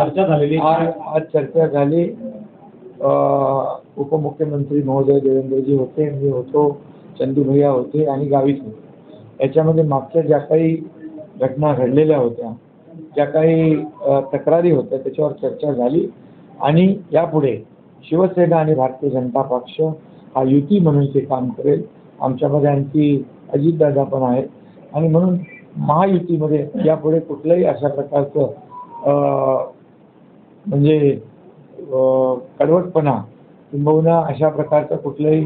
चर्चा झालेली आज चर्चा झाली। उपमुख्यमंत्री महोदय देवेंद्रजी होते, मी होतो, चंदू भैया होते आणि गावित होते। याच्यामध्ये मागच्या ज्या काही घटना घडलेल्या होत्या, ज्या काही तक्रारी होत्या, त्याच्यावर चर्चा झाली आणि यापुढे शिवसेना आणि भारतीय जनता पक्ष हा युती म्हणून ते काम करेल। आमच्यामध्ये आणखी अजितदादा पण आहेत आणि म्हणून महायुतीमध्ये यापुढे कुठल्याही अशा प्रकारचं म्हणजे कडवटपणा किंबहुना अशा प्रकारचा कुठल्याही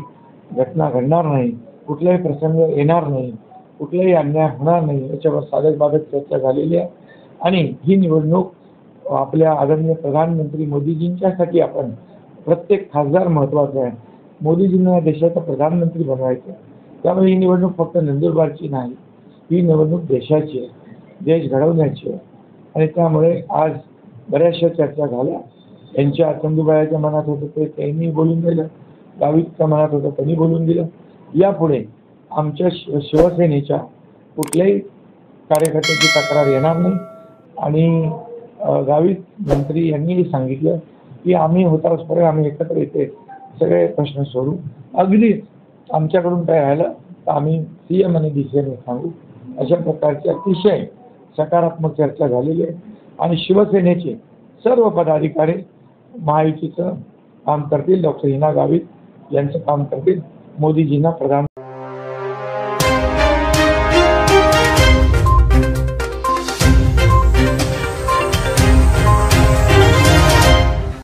घटना घडणार नाही, कुठलाही प्रसंग येणार नाही, कुठलाही अन्याय होणार नाही याच्यावर साधक बाधक चर्चा झालेली आहे। आणि ही निवडणूक आपल्या आदरणीय प्रधानमंत्री मोदीजींच्यासाठी आपण प्रत्येक खासदार महत्त्वाचा आहे। मोदीजींना देशाचा प्रधानमंत्री बनवायचं, त्यामुळे ही निवडणूक फक्त नंदुरबारची नाही, ही निवडणूक देशाची आहे, देश घडवण्याची आहे। आणि त्यामुळे आज बऱ्याचशा चर्चा झाल्या। यांच्या चंदूबाईच्या मनात होतं ते त्यांनी बोलून दिलं, गावितच्या मनात होतं त्यांनी बोलून दिलं। यापुढे आमच्या शिवसेनेच्या कुठल्याही कार्यकर्त्याची तक्रार येणार नाही आणि गावित मंत्री यांनीही सांगितलं की आम्ही होतासपर्यंत आम्ही एकत्र येते सगळे प्रश्न सोडू। अगदी आमच्याकडून काय राहिलं तर आम्ही CM आणि DCM सांगू। अशा प्रकारची अतिशय सकारात्मक चर्चा झालेली आहे आणि शिवसेनेचे सर्व पदाधिकारी महायुतीचं काम करतील, डॉक्टर हिना गावित यांचं काम करतील, मोदीजींना प्रधान